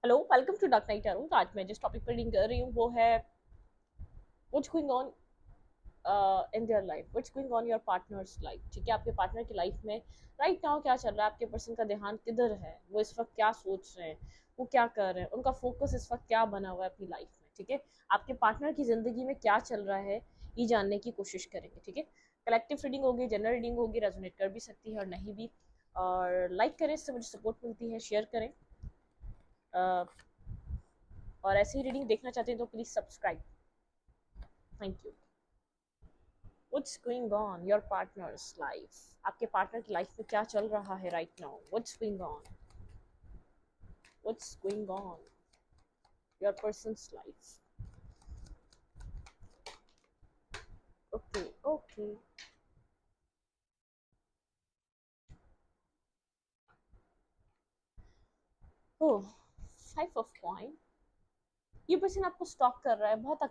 Hello, welcome to Dark Night Tarot. तो आज मैं जिस टॉपिक पर रीडिंग कर रही हूँ वो है what's going on in their life, what's going on your partners life. ठीक है, आपके पार्टनर की लाइफ में राइट नाउ क्या चल रहा है, आपके पर्सन का ध्यान किधर है, वो इस वक्त क्या सोच रहे हैं, वो क्या कर रहे हैं, उनका फोकस इस वक्त क्या बना हुआ है अपनी लाइफ में। ठीक है, आपके पार्टनर की जिंदगी में क्या चल रहा है ये जानने की कोशिश करेंगे। ठीक है, कलेक्टिव रीडिंग होगी, जनरल रीडिंग होगी, रेजोनेट कर भी सकती है और नहीं भी। और लाइक करें, इससे मुझे सपोर्ट मिलती है, शेयर करें। और ऐसी ही रीडिंग देखना चाहते हैं तो please subscribe. Thank you. What's going on your partners life, आपके पार्टनर की लाइफ में क्या चल रहा है right now. What's going on, what's going on your persons life. Okay okay. Oh, 5 of coin. ये पर्सन आपको स्टॉक कर रहा है, बहुत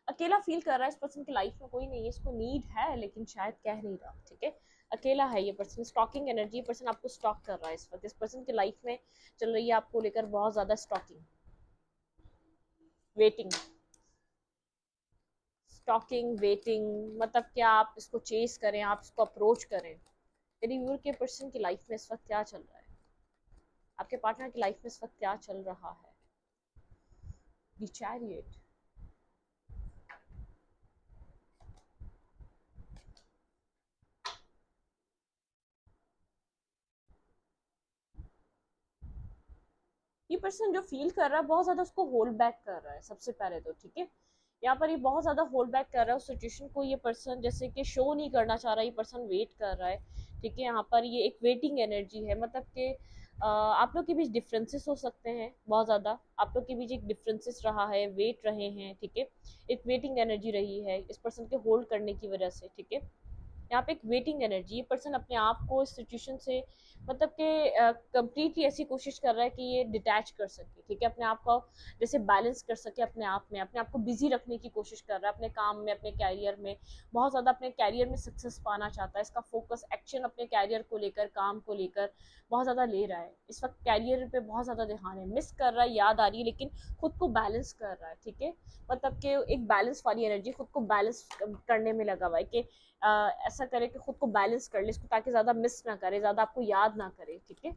अकेला फील कर रहा है। इस पर्सन की लाइफ में कोई नहीं है, इसको नीड है लेकिन शायद कह नहीं रहा। ठीक है, अकेला है ये पर्सन, स्टॉकिंग एनर्जी। पर्सन आपको स्टॉक कर रहा है इस वक्त। इस पर्सन की लाइफ में चल रही है आपको लेकर बहुत ज्यादा स्टॉकिंग, वेटिंग। स्टॉकिंग, वेटिंग मतलब क्या, आप इसको चेस करें, आप इसको अप्रोच करें। मेरी व्यूअर के पर्सन की लाइफ में इस वक्त क्या चल रहा है, आपके पार्टनर की लाइफ में इस वक्त क्या चल रहा है। The chariot. ये पर्सन जो फील कर रहा है बहुत ज्यादा उसको होल्ड बैक कर रहा है सबसे पहले तो। ठीक है, यहाँ पर ये बहुत ज्यादा होल्ड बैक कर रहा है उस सिचुएशन को। ये पर्सन जैसे कि शो नहीं करना चाह रहा, ये पर्सन वेट कर रहा है। ठीक है, यहाँ पर ये एक वेटिंग एनर्जी है, मतलब कि आप लोग के बीच डिफरेंसेस हो सकते हैं बहुत ज़्यादा। आप लोग के बीच एक डिफरेंसेस रहा है, वेट रहे हैं। ठीक है, एक वेटिंग एनर्जी रही है इस पर्सन के होल्ड करने की वजह से। ठीक है, यहाँ पे एक वेटिंग एनर्जी। ये पर्सन अपने आप को इस सिचुएशन से मतलब कि कंप्लीटली ऐसी कोशिश कर रहा है कि ये डिटैच कर सके। ठीक है, अपने आप को जैसे बैलेंस कर सके अपने आप में, अपने आप को बिजी रखने की कोशिश कर रहा है अपने काम में, अपने कैरियर में। बहुत ज़्यादा अपने कैरियर में सक्सेस पाना चाहता है। इसका फोकस एक्शन अपने कैरियर को लेकर, काम को लेकर बहुत ज़्यादा ले रहा है इस वक्त। कैरियर पे बहुत ज़्यादा ध्यान है, मिस कर रहा है, याद आ रही है, लेकिन खुद को बैलेंस कर रहा है। ठीक है, मतलब कि एक बैलेंस वाली एनर्जी, खुद को बैलेंस करने में लगा हुआ है कि ऐसा करे कि खुद को बैलेंस कर ले इसको, ताकि ज़्यादा मिस ना करे, ज़्यादा आपको याद ना करे। ठीक है,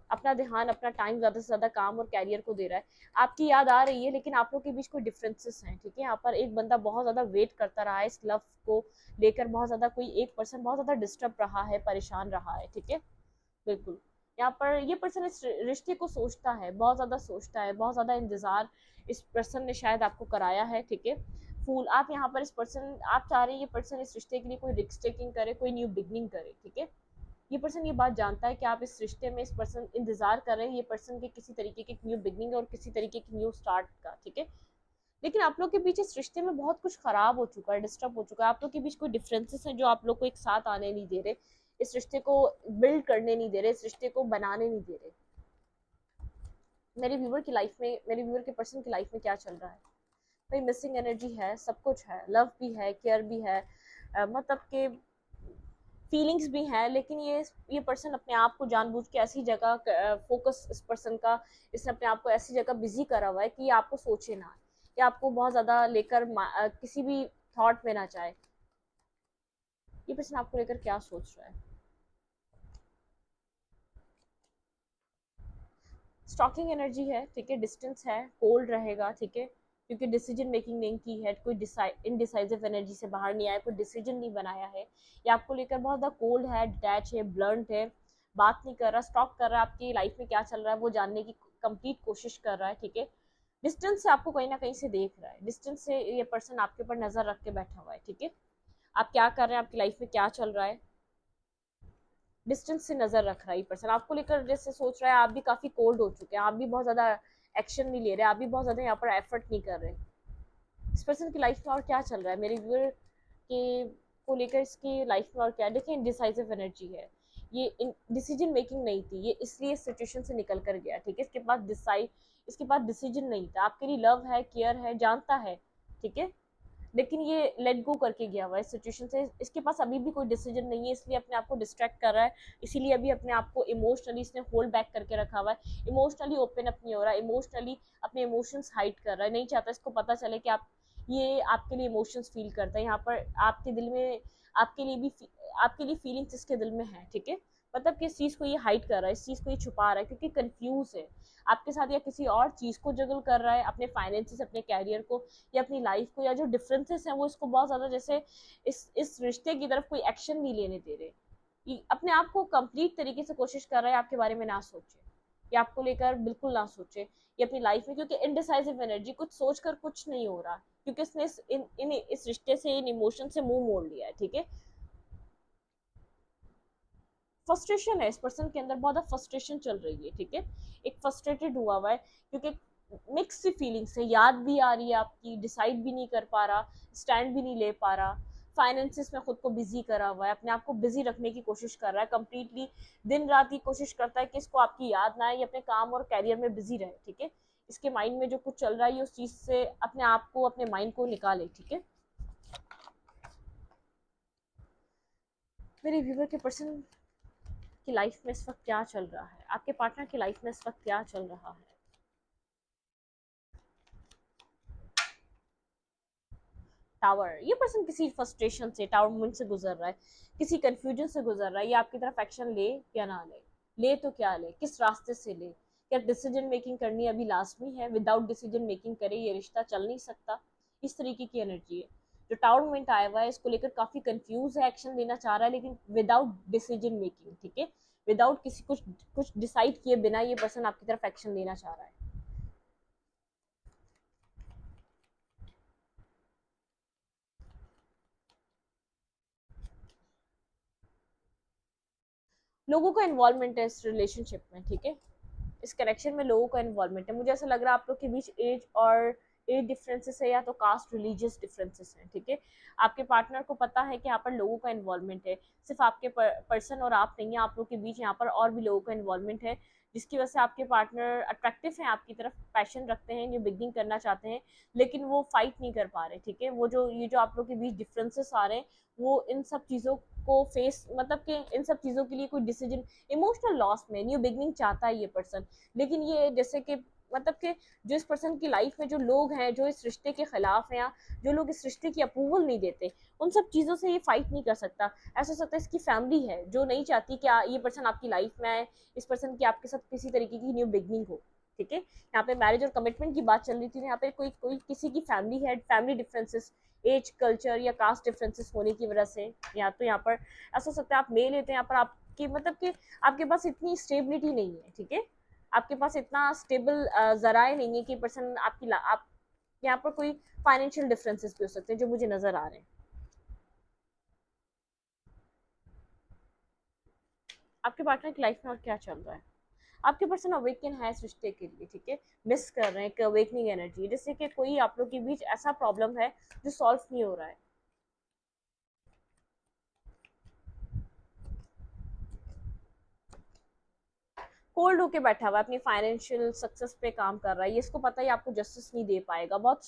अपना ध्यान, अपना टाइम ज़्यादा से ज़्यादा काम और कैरियर को दे रहा है। आपकी याद आ रही है लेकिन आप लोग के बीच कोई डिफरेंसेस हैं। ठीक है, यहाँ पर एक बंदा बहुत ज़्यादा वेट करता रहा है इस लव को लेकर, बहुत ज़्यादा कोई एक पर्सन बहुत ज़्यादा डिस्टर्ब रहा है, परेशान रहा है। ठीक है, बिल्कुल। यहाँ पर ये पर्सन इस रिश्ते को सोचता है, बहुत ज़्यादा सोचता है, बहुत ज़्यादा इंतज़ार इस पर्सन ने शायद आपको कराया है। ठीक है, फूल आप यहाँ पर इस पर्सन, आप चाह रहे हैं ये पर्सन इस रिश्ते के लिए कोई रिस्क टेकिंग करे, कोई न्यू बिगनिंग करे। ठीक है, ये पर्सन ये बात जानता है कि आप इस रिश्ते में, इस पर्सन इंतजार कर रहे हैं ये पर्सन के किसी तरीके की न्यू बिगनिंग और किसी तरीके की न्यू स्टार्ट का। ठीक है, लेकिन आप लोग के बीच इस रिश्ते में बहुत कुछ खराब हो चुका है, डिस्टर्ब हो चुका है। आप लोग के बीच कोई डिफरेंसेस हैं जो आप लोग को एक साथ आने नहीं दे रहे, इस रिश्ते को बिल्ड करने नहीं दे रहे, इस रिश्ते को बनाने नहीं दे रहे। मेरे व्यूवर की लाइफ में, मेरे व्यूवर के पर्सन की लाइफ में क्या चल रहा है भाई। मिसिंग एनर्जी है, सब कुछ है, लव भी है, केयर भी है, मतलब कि फीलिंग्स भी हैं, लेकिन ये पर्सन अपने आप को जानबूझ के ऐसी जगह, फोकस इस पर्सन का, इसने अपने आप को ऐसी जगह बिजी करा हुआ है कि ये आपको सोचे ना, या आपको बहुत ज़्यादा लेकर किसी भी थॉट में ना जाए। ये पर्सन आपको लेकर क्या सोच रहा है। स्टॉकिंग एनर्जी है। ठीक है, डिस्टेंस है, कोल्ड रहेगा। ठीक है, क्योंकि डिसीजन मेकिंग नहीं की है, कोई इनडिसाइसिव एनर्जी से बाहर नहीं आया, कोई डिसीजन नहीं बनाया है। ये आपको लेकर बहुत ज़्यादा कोल्ड है, डिटैच है, ब्लंट है, बात नहीं कर रहा, स्टॉक कर रहा है, आपकी लाइफ में क्या चल रहा है वो जानने की कंप्लीट कोशिश कर रहा है। ठीक है, डिस्टेंस से आपको कहीं ना कहीं से देख रहा है, डिस्टेंस से ये पर्सन आपके ऊपर नजर रख के बैठा हुआ है। ठीक है, आप क्या कर रहे हैं, आपकी लाइफ में क्या चल रहा है, डिस्टेंस से नजर रख रहा है ये पर्सन आपको लेकर। जैसे सोच रहा है आप भी काफी कोल्ड हो चुके हैं, आप भी बहुत ज्यादा एक्शन नहीं ले रहे, आप भी बहुत ज्यादा यहाँ पर एफर्ट नहीं कर रहे। इस पर्सन की लाइफ में और क्या चल रहा है मेरे व्यूअर के को लेकर, इसकी लाइफ में और क्या। देखिए, डिसाइसिव एनर्जी है, ये डिसीजन मेकिंग नहीं थी, ये इसलिए इस सिचुएशन से निकल कर गया। ठीक है, इसके पास डिसीजन नहीं था, आपके लिए लव है, केयर है, जानता है। ठीक है, लेकिन ये लेट गो करके गया हुआ है इस सिचुएशन से, इसके पास अभी भी कोई डिसीजन नहीं है, इसलिए अपने आप को डिस्ट्रैक्ट कर रहा है, इसीलिए अभी अपने आप को इमोशनली इसने होल्ड बैक करके रखा हुआ है, इमोशनली ओपन अप नहीं हो रहा है, इमोशनली अपने इमोशंस हाइड कर रहा है, नहीं चाहता इसको पता चले कि आप ये आपके लिए इमोशंस फील करता है, यहाँ पर आपके दिल में आपके लिए भी आपके लिए फीलिंग्स इसके दिल में है, ठीक है। मतलब कि इस चीज को ये हाइड कर रहा है, इस चीज को ये छुपा रहा है क्योंकि कंफ्यूज है आपके साथ, या किसी और चीज को जगल कर रहा है, अपने फाइनेंसेस, अपने कैरियर को, या अपनी लाइफ को, या जो डिफरेंसेस हैं वो इसको बहुत ज्यादा जैसे इस रिश्ते की तरफ कोई एक्शन नहीं लेने दे रहे, ये अपने आप को कंप्लीट तरीके से कोशिश कर रहा है आपके बारे में ना सोचे, या आपको लेकर बिल्कुल ना सोचे, ये अपनी लाइफ में, क्योंकि इनडिसाइसिव एनर्जी, कुछ सोचकर कुछ नहीं हो रहा, क्योंकि इसने इस रिश्ते से, इन इमोशन से मुंह मोड़ लिया है, ठीक है। फ्रस्ट्रेशन है इस पर्सन के अंदर, बहुत फ्रस्ट्रेशन चल रही है, ठीक है, एक फ्रस्ट्रेटेड हुआ है, क्योंकि मिक्स फीलिंग्स है, याद भी आ रही है आपकी, डिसाइड भी नहीं कर पा रहा, स्टैंड भी नहीं ले पा रहा, फाइनेंसिस में खुद को बिजी करा हुआ है, अपने आप को बिजी रखने की कोशिश कर रहा है कंप्लीटली, दिन रात की कोशिश करता है कि इसको आपकी याद ना आए, ये अपने काम और कैरियर में बिजी रहे, ठीक है, इसके माइंड में जो कुछ चल रहा है ये उस चीज से अपने आप को, अपने माइंड को निकाले, ठीक है। मेरे व्यूवर के पर्सन की लाइफ में इस वक्त क्या चल रहा है, आपके पार्टनर की लाइफ में इस वक्त क्या चल रहा है। टावर, ये पर्सन किसी फ्रस्ट्रेशन से, टावर मूवमेंट से गुजर रहा है, किसी कंफ्यूजन से गुजर रहा है, ये आपकी तरफ एक्शन ले या ना ले, ले तो क्या ले, किस रास्ते से ले, क्या डिसीजन मेकिंग करनी अभी लाजमी है, विदाउट डिसीजन मेकिंग करे ये रिश्ता चल नहीं सकता, इस तरीके की एनर्जी है। जो टावर मूवमेंट आया हुआ है इसको लेकर काफी कंफ्यूज है, एक्शन लेना चाह रहा है लेकिन विदाउट डिसीजन मेकिंग, ठीक है, विदाउट किसी कुछ डिसाइड किए बिना ये पर्सन आपकी तरफ एक्शन लेना चाह रहा है। लोगों का इन्वॉल्वमेंट है इस रिलेशनशिप में, ठीक है, इस कनेक्शन में लोगों का इन्वॉल्वमेंट है, मुझे ऐसा लग रहा है आप लोग के बीच एज डिफरेंसेस है, या तो कास्ट रिलीजियस डिफरेंसेस हैं, ठीक है, आपके पार्टनर को पता है कि यहाँ पर लोगों का इन्वॉल्वमेंट है, सिर्फ आपके पर्सन और आप नहीं है, आप लोग के बीच यहाँ पर और भी लोगों का इन्वॉल्वमेंट है, जिसकी वजह से आपके पार्टनर अट्रैक्टिव हैं आपकी तरफ, पैशन रखते हैं, न्यू बिगनिंग करना चाहते हैं, लेकिन वो फाइट नहीं कर पा रहे, ठीक है, वो जो ये जो आप लोग के बीच डिफरेंसेस आ रहे हैं वो इन सब चीज़ों को फेस, मतलब कि इन सब चीज़ों के लिए कोई डिसीजन, इमोशनल लॉस में न्यू बिगनिंग चाहता है ये पर्सन, लेकिन ये जैसे कि मतलब कि जो इस पर्सन की लाइफ में जो लोग हैं जो इस रिश्ते के खिलाफ हैं, या जो लोग इस रिश्ते की अप्रूवल नहीं देते, उन सब चीज़ों से ये फाइट नहीं कर सकता, ऐसा हो सकता है इसकी फैमिली है जो नहीं चाहती कि ये पर्सन आपकी लाइफ में आए, इस पर्सन की आपके साथ किसी तरीके की न्यू बिगनिंग हो, ठीक है, यहाँ पे मैरिज और कमिटमेंट की बात चल रही थी, यहाँ पे कोई कोई किसी की फैमिली है, फैमिली डिफरेंसेस, एज, कल्चर या कास्ट डिफरेंसेस होने की वजह से, या तो यहाँ पर ऐसा हो सकता है आप मेल लेते हैं, यहाँ पर आपकी मतलब कि आपके पास इतनी स्टेबिलिटी नहीं है, ठीक है, आपके पास इतना स्टेबल जराए नहीं है कि पर्सन आप यहाँ पर कोई फाइनेंशियल डिफरेंसेस भी हो सकते हैं जो मुझे नजर आ रहे हैं। आपके पार्टनर की लाइफ में और क्या चल रहा है, आपके पर्सन अवेकन है इस रिश्ते के लिए, ठीक है, मिस कर रहे हैं कि अवेकनिंग एनर्जी, जैसे कि कोई आप लोग के बीच ऐसा प्रॉब्लम है जो सॉल्व नहीं हो रहा है, कोल्ड होके बैठा हुआ है, अपनी फाइनेंशियल सक्सेस पे काम कर रहा है, ये इसको पता है आपको जस्टिस नहीं दे पाएगा, बहुत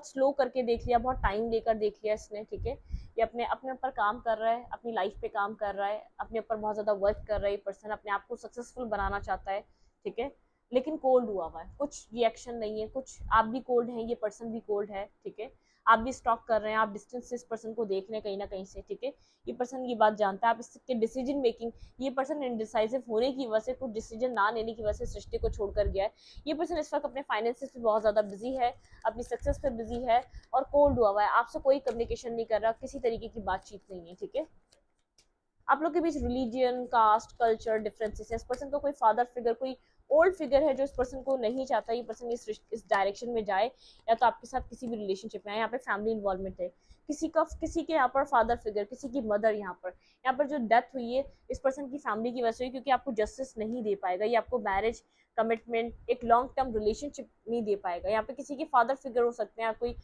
स्लो करके देख लिया, बहुत टाइम लेकर देख लिया इसने, ठीक है, ये अपने अपने ऊपर काम कर रहा है, अपनी लाइफ पे काम कर रहा है, अपने ऊपर बहुत ज़्यादा वर्क कर रहा है, ये पर्सन अपने आप को सक्सेसफुल बनाना चाहता है, ठीक है, लेकिन कोल्ड हुआ है, कुछ रिएक्शन नहीं है, कुछ आप भी कोल्ड हैं, ये पर्सन भी कोल्ड है, ठीक है, आप भी स्टॉक कर रहे हैं, आप डिस्टेंस से इस पर्सन को देख रहे हैं कहीं ना कहीं से, ठीक है, ये पर्सन ये बात जानता है, आप इसके डिसीजन मेकिंग, ये पर्सन इनडिसाइसिव होने की वजह से, कुछ डिसीजन ना लेने की वजह से इस रिश्ते को छोड़कर गया है, ये पर्सन इस वक्त अपने फाइनेंसेस पे बहुत ज़्यादा बिजी है, अपनी सक्सेस पे बिजी है, और कोल्ड हुआ है, आपसे कोई कम्युनिकेशन नहीं कर रहा, किसी तरीके की बातचीत नहीं है, ठीक है, आप लोग के बीच रिलीजियन, कास्ट, कल्चर डिफरेंसेस है, इस पर्सन का कोई फादर फिगर, कोई ओल्ड फिगर है जो इस पर्सन को नहीं चाहता ये पर्सन इस डायरेक्शन में जाए, या तो आपके साथ किसी भी रिलेशनशिप में है, यहाँ पे फैमिली इन्वॉल्वमेंट है, किसी के यहाँ पर फादर फिगर, किसी की मदर, यहाँ पर जो डेथ हुई है इस पर्सन की फैमिली की वजह से हुई, क्योंकि आपको जस्टिस नहीं दे पाएगा, ये आपको मैरिज, कमिटमेंट, एक लॉन्ग टर्म रिलेशनशिप नहीं दे पाएगा, यहाँ पे किसी के फादर फिगर हो सकते हैं, कोई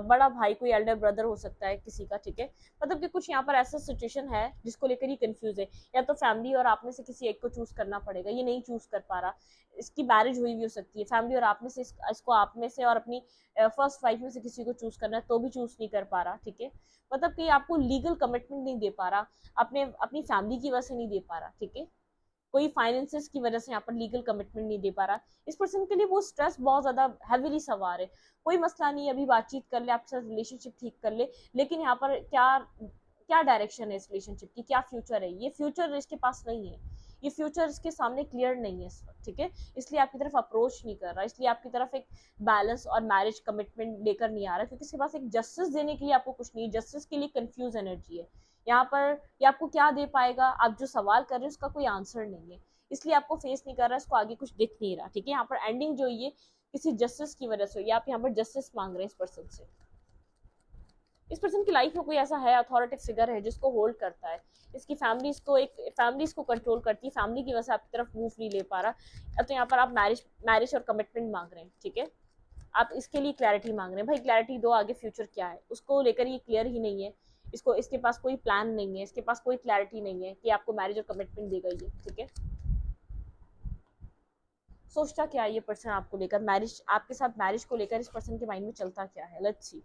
बड़ा भाई, कोई एल्डर ब्रदर हो सकता है किसी का, ठीक है, मतलब कि कुछ यहाँ पर ऐसा सिचुएशन है जिसको लेकर ये कंफ्यूज है, या तो फैमिली और आप में से किसी एक को चूज करना पड़ेगा, ये नहीं चूज कर पा रहा, इसकी मैरिज हुई भी हो सकती है, फैमिली और आप में से इसको आप में से और अपनी फर्स्ट वाइफ में से किसी को चूज करना है तो भी चूज नहीं कर पा रहा, ठीक है। मतलब कि आपको लीगल कमिटमेंट नहीं दे पा रहा, अपनी फैमिली की वजह से नहीं दे पा रहा, ठीक है। कोई फाइनेंसेस की वजह से यहाँ पर लीगल कमिटमेंट नहीं दे पा रहा, इस पर्सन के लिए वो स्ट्रेस बहुत ज्यादा हैवीली सवार है। कोई मसला नहीं, अभी बातचीत कर ले, आपके साथ रिलेशनशिप ठीक कर ले, लेकिन यहाँ पर क्या क्या डायरेक्शन है इस रिलेशनशिप की, क्या फ्यूचर है, ये फ्यूचर इसके पास नहीं है, ये फ्यूचर इसके सामने क्लियर नहीं है इस वक्त, ठीक है। इसलिए आपकी तरफ अप्रोच नहीं कर रहा, इसलिए आपकी तरफ एक बैलेंस और मैरिज कमिटमेंट लेकर नहीं आ रहा, क्योंकि इसके पास एक जस्टिस देने के लिए आपको कुछ नहीं, जस्टिस के लिए कंफ्यूज एनर्जी है यहाँ पर। ये आपको क्या दे पाएगा, आप जो सवाल कर रहे हैं उसका कोई आंसर नहीं है, इसलिए आपको फेस नहीं कर रहा, इसको आगे कुछ दिख नहीं रहा, ठीक है। यहाँ पर एंडिंग जो ये किसी जस्टिस की वजह से, या आप यहाँ पर जस्टिस मांग रहे हैं इस पर्सन से। इस पर्सन की लाइफ में कोई ऐसा है, अथॉरिटी फिगर है जिसको होल्ड करता है, इसकी फैमिली इसको कंट्रोल करती है, फैमिली की वजह से आपकी तरफ मूव नहीं ले पा रहा। तो यहाँ पर आप मैरिज और कमिटमेंट मांग रहे हैं, ठीक है। आप इसके लिए क्लैरिटी मांग रहे हैं, भाई क्लैरिटी दो, आगे फ्यूचर क्या है उसको लेकर ये क्लियर ही नहीं है, इसके पास कोई प्लान नहीं है, इसके पास कोई क्लैरिटी नहीं है कि आपको मैरिज और कमिटमेंट देगा ये, ठीक है। सोचता क्या है ये पर्सन आपको लेकर, मैरिज आपके साथ मैरिज को लेकर इस पर्सन के माइंड में चलता क्या है, लेट्स सी।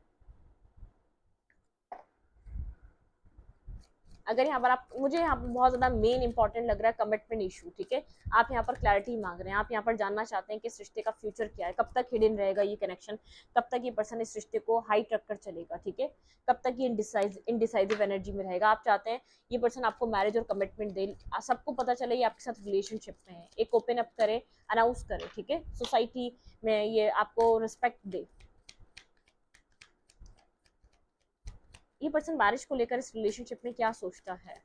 अगर यहाँ पर मुझे यहाँ पर बहुत ज्यादा मेन इंपॉर्टेंट लग रहा है कमिटमेंट इशू, ठीक है। आप यहाँ पर क्लैरिटी मांग रहे हैं, आप यहाँ पर जानना चाहते हैं कि इस रिश्ते का फ्यूचर क्या है, कब तक हिडन रहेगा ये कनेक्शन, कब तक ये पर्सन इस रिश्ते को हाइट रखकर चलेगा, ठीक है। कब तक ये इनडिसाइसिव एनर्जी में रहेगा, आप चाहते हैं ये पर्सन आपको मैरिज और कमिटमेंट दे, सबको पता चले ये आपके साथ रिलेशनशिप में है, एक ओपन अप करे, अनाउंस करे, ठीक है, सोसाइटी में ये आपको रिस्पेक्ट दे। ये पर्सन मैरिज को लेकर इस रिलेशनशिप में क्या सोचता है,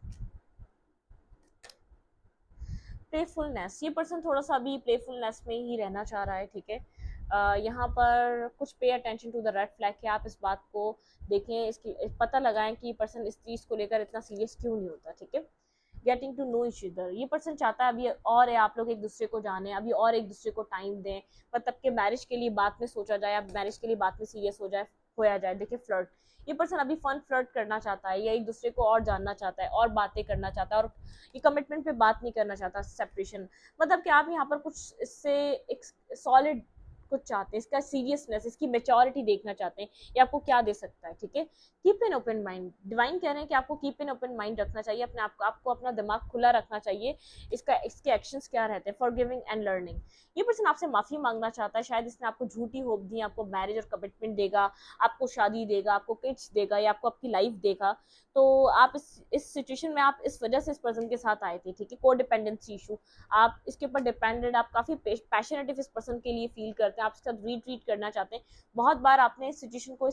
प्लेफुलनेस, ये पर्सन थोड़ा सा अभी प्लेफुलनेस में ही रहना चाह रहा है, ठीक है। यहाँ पर कुछ pay attention to the red flag है, आप इस बात को देखें, इसकी पता लगाएं कि ये पर्सन इस चीज़ को लेकर इतना सीरियस क्यों नहीं होता, ठीक है। Getting to know each other, ये पर्सन चाहता है अभी और है, आप लोग एक दूसरे को जाने, अभी और एक दूसरे को टाइम दें, मतलब कि मैरिज के लिए बाद में सोचा जाए, अब मैरिज के लिए बाद में सीरियस होया जाए। देखिए फ्लर्ट, ये पर्सन अभी फन फ्लर्ट करना चाहता है, या एक दूसरे को और जानना चाहता है और बातें करना चाहता है, और ये कमिटमेंट पे बात नहीं करना चाहता, सेपरेशन। मतलब कि आप यहाँ पर कुछ इससे एक सॉलिड कुछ चाहते हैं, इसका सीरियसनेस, इसकी मेच्योरिटी देखना चाहते हैं, ये आपको क्या दे सकता है, ठीक है। Keep an open mind, divine कह रहे हैं कि आपको कीप एन ओपन माइंड रखना चाहिए, अपने आपको अपना दिमाग खुला रखना चाहिए, इसके एक्शंस क्या रहते हैं, फॉरगिविंग एंड लर्निंग। ये पर्सन आपसे माफी मांगना चाहता है, शायद इसने आपको झूठी होप दी, आपको मैरिज और कमिटमेंट देगा, आपको शादी देगा, आपको किड्स देगा, या आपको आपकी लाइफ देगा, तो आप इस सिचुएशन में आप इस वजह से इस पर्सन के साथ आए थे, ठीक है। कोडिपेंडेंसी इशू, आप इसके ऊपर डिपेंडेंट, आप काफी पैशनेट इस पर्सन के लिए फील करते हैं, आप इसके साथ रीट्रीट करना चाहते हैं। बहुत बार आपने इस सिचुएशन को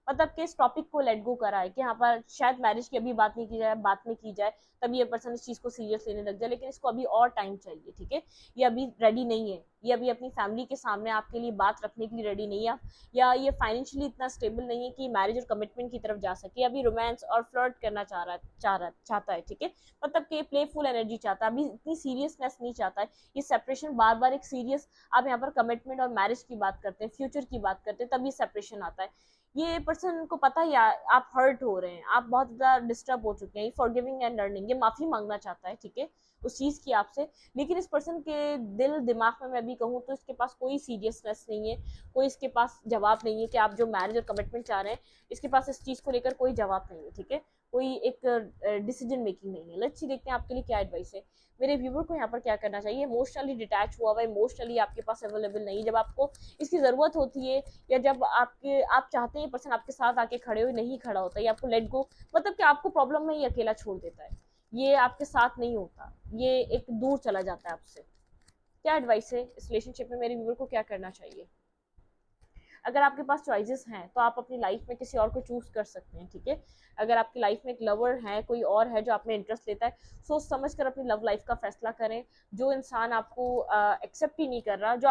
मतलब कि इस टॉपिक को लेट गो करा है कि यहाँ पर शायद मैरिज की अभी बात नहीं की जाए, बात में की जाए तब ये पर्सन इस चीज को सीरियस लेने लग जाए, लेकिन इसको अभी और टाइम चाहिए, ठीक है। ये अभी रेडी नहीं है, ये अभी अपनी फैमिली के सामने आपके लिए बात रखने के लिए रेडी नहीं है, या ये फाइनेंशियली इतना स्टेबल नहीं है कि मैरिज और कमिटमेंट की तरफ जा सके, अभी रोमांस और फ्लर्ट करना चाहता है, ठीक है। मतलब कि प्लेफुल एनर्जी चाहता है, अभी इतनी सीरियसनेस नहीं चाहता है। ये सेपरेशन बार बार एक सीरियस, आप यहाँ पर कमिटमेंट और मैरिज की बात करते हैं, फ्यूचर की बात करते हैं, तब ये सेपरेशन आता है। ये पर्सन को पता ही आप हर्ट हो रहे हैं, आप बहुत ज्यादा डिस्टर्ब हो चुके हैं, फॉरगिविंग एंड लर्निंग, ये माफी मांगना चाहता है, ठीक है, उस चीज की आपसे। लेकिन इस पर्सन के दिल दिमाग में मैं भी कहूँ तो इसके पास कोई सीरियसनेस नहीं है, कोई इसके पास जवाब नहीं है कि आप जो मैरिज और कमिटमेंट चाह रहे हैं, इसके पास इस चीज को लेकर कोई जवाब नहीं है, ठीक है। कोई एक डिसीजन मेकिंग नहीं है। लेट्स सी, देखते हैं आपके लिए क्या एडवाइस है। मेरे व्यूवर को यहाँ पर क्या करना चाहिए, इमोशनली डिटैच हुआ हुआ, इमोशनली आपके पास अवेलेबल नहीं, जब आपको इसकी जरूरत होती है, या जब आप चाहते हैं पर्सन आपके साथ आके खड़े हो, नहीं खड़ा होता, या आपको लेट गो, मतलब कि आपको प्रॉब्लम में ही अकेला छोड़ देता है, ये आपके साथ नहीं होता, ये एक दूर चला जाता है आपसे। क्या एडवाइस है इस रिलेशनशिप में, मेरे व्यूवर को क्या करना चाहिए। अगर आपके पास चॉइसेस हैं तो आप अपनी लाइफ में किसी और को चूज कर सकते हैं, ठीक है। अगर आपकी लाइफ में एक लवर है, कोई और है जो आप में इंटरेस्ट लेता है, सोच समझ कर अपनी लव लाइफ का फैसला करें। जो इंसान आपको एक्सेप्ट ही नहीं कर रहा, जो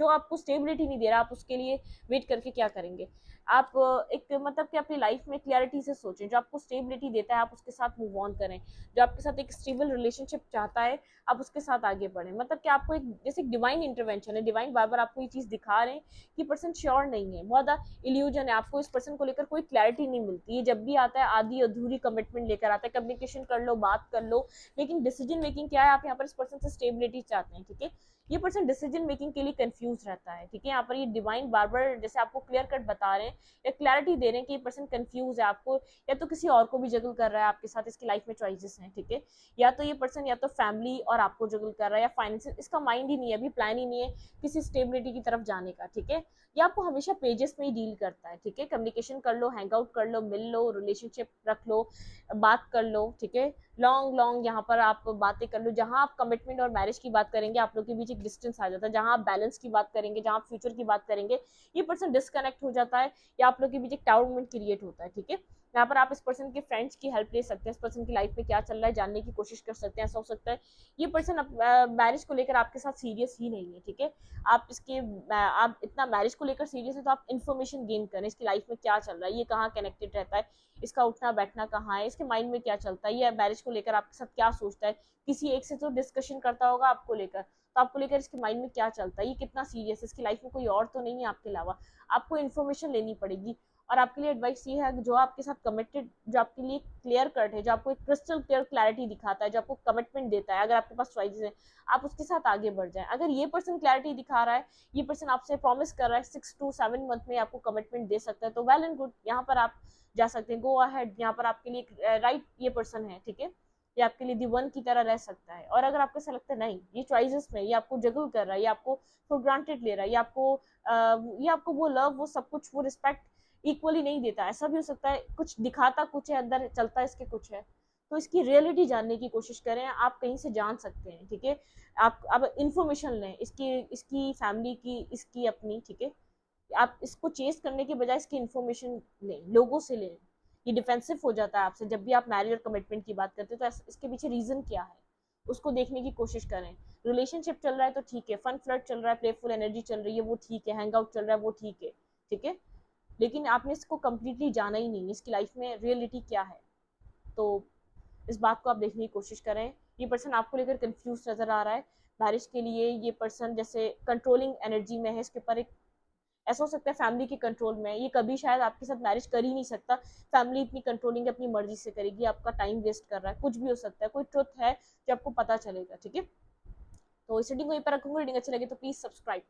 आपको स्टेबिलिटी नहीं दे रहा, आप उसके लिए वेट करके क्या करेंगे। आप एक मतलब कि अपनी लाइफ में क्लैरिटी से सोचें, जो आपको स्टेबिलिटी देता है आप उसके साथ मूव ऑन करें, जो आपके साथ एक स्टेबल रिलेशनशिप चाहता है आप उसके साथ आगे बढ़ें। मतलब कि आपको एक जैसे डिवाइन इंटरवेंशन है, डिवाइन बार बार आपको ये चीज़ दिखा रहे हैं कि पर्सन श्योर नहीं है, बहुत ज़्यादा इल्यूजन है, आपको इस पर्सन को लेकर कोई क्लैरिटी नहीं मिलती। ये जब भी आता है आधी अधूरी कमिटमेंट लेकर आता है, कम्युनिकेशन कर लो, बात कर लो, लेकिन डिसीजन मेकिंग क्या है, आप यहाँ पर इस पर्सन से स्टेबिलिटी चाहते हैं, ठीक है। ये पर्सन डिसीजन मेकिंग के लिए कंफ्यूज रहता है, ठीक है। यहाँ पर ये डिवाइन बार बार जैसे आपको क्लियर कट बता रहे हैं या क्लैरिटी दे रहे हैं कि ये पर्सन कंफ्यूज है, आपको या तो किसी और को भी जगल कर रहा है आपके साथ, इसकी लाइफ में चॉइसेस हैं, ठीक है। या तो ये पर्सन या तो फैमिली और आपको जगल कर रहा है, या फाइनेंशियल, इसका माइंड ही नहीं है, अभी प्लान ही नहीं है किसी स्टेबिलिटी की तरफ जाने का, ठीक है। ये आपको हमेशा पेजेस में ही डील करता है, ठीक है। कम्युनिकेशन कर लो, हैंग आउट कर लो, मिल लो, रिलेशनशिप रख लो, बात कर लो, ठीक है। लॉन्ग लॉन्ग यहाँ पर आप बातें कर लो, जहाँ आप कमिटमेंट और मैरिज की बात करेंगे आप लोग के बीच एक डिस्टेंस आ जाता है, जहाँ आप बैलेंस की बात करेंगे, जहाँ आप फ्यूचर की बात करेंगे ये पर्सन डिस्कनेक्ट हो जाता है, या आप लोग के बीच एक टाउन मोमेंट क्रिएट होता है, ठीक है। यहाँ पर आप इस पर्सन के फ्रेंड्स की हेल्प ले सकते हैं, इस पर्सन की लाइफ में क्या चल रहा है जानने की कोशिश कर सकते हैं। ऐसा हो सकता है ये पर्सन मैरिज को लेकर आपके साथ सीरियस ही नहीं है, ठीक है। आप इतना मैरिज को लेकर सीरियस है तो आप इन्फॉर्मेशन गेन करें, इसकी लाइफ में क्या चल रहा है, ये कहाँ कनेक्टेड रहता है, इसका उठना बैठना कहाँ है, इसके माइंड में क्या चलता है, ये मैरिज को लेकर आपके साथ क्या सोचता है, किसी एक से तो डिस्कशन करता होगा आपको लेकर, तो आपको लेकर इसके माइंड में क्या चलता है, ये कितना सीरियस है, इसकी लाइफ में कोई और तो नहीं है आपके अलावा। आपको इन्फॉर्मेशन लेनी पड़ेगी। और आपके लिए एडवाइस ये है कि जो आपके साथ कमिटेड, जो आपके लिए क्लियर कट है, जो आपको एक क्रिस्टल क्लियर क्लैरिटी दिखाता है, जो आपको कमिटमेंट देता है, अगर आपके पास चॉइसेस है आप उसके साथ आगे बढ़ जाएं। अगर ये पर्सन क्लैरिटी दिखा रहा है, ये पर्सन आपसे प्रॉमिस कर रहा है 6 to 7 मंथ में आपको कमिटमेंट दे सकता है, तो वेल एंड गुड, यहाँ पर आप जा सकते हैं, गो अहेड। यहाँ पर आपके लिए राइट ये पर्सन है, ठीक है। ये आपके लिए दी वन की तरह रह सकता है। और अगर आपको ऐसा लगता है नहीं ये चॉइसेस में, ये आपको जगल कर रहा है, ये आपको फॉर ग्रांटेड ले रहा है, ये आपको वो लव, वो सब कुछ, वो रिस्पेक्ट इक्वली नहीं देता, ऐसा भी हो सकता है, कुछ दिखाता कुछ है अंदर, चलता इसके कुछ है, तो इसकी रियलिटी जानने की कोशिश करें, आप कहीं से जान सकते हैं, ठीक है। आप इंफॉर्मेशन लें इसकी इसकी फैमिली की, इसकी अपनी, ठीक है। आप इसको चेस करने के बजाय इसकी इंफॉर्मेशन लें, लोगों से लें। ये डिफेंसिव हो जाता है आपसे जब भी आप मैरिज और कमिटमेंट की बात करते हैं, तो इसके पीछे रीजन क्या है उसको देखने की कोशिश करें। रिलेशनशिप चल रहा है तो ठीक है, फन फ्लर्ट चल रहा है, प्लेफुल एनर्जी चल रही है वो ठीक है, हैंग आउट चल रहा है वो ठीक है, ठीक है। लेकिन आपने इसको कम्प्लीटली जाना ही नहीं, इसकी लाइफ में रियलिटी क्या है, तो इस बात को आप देखने की कोशिश करें। ये पर्सन आपको लेकर कंफ्यूज नजर आ रहा है मैरिज के लिए, ये पर्सन जैसे कंट्रोलिंग एनर्जी में है, इसके ऊपर एक ऐसा हो सकता है फैमिली के कंट्रोल में, ये कभी शायद आपके साथ मैरिज कर ही नहीं सकता, फैमिली इतनी कंट्रोलिंग अपनी मर्जी से करेगी, आपका टाइम वेस्ट कर रहा है, कुछ भी हो सकता है, कोई ट्रुथ है जो आपको पता चलेगा, ठीक है। तो इस रीडिंग को यहीं पर रखूंगी। रीडिंग अच्छी लगी तो प्लीज सब्सक्राइब।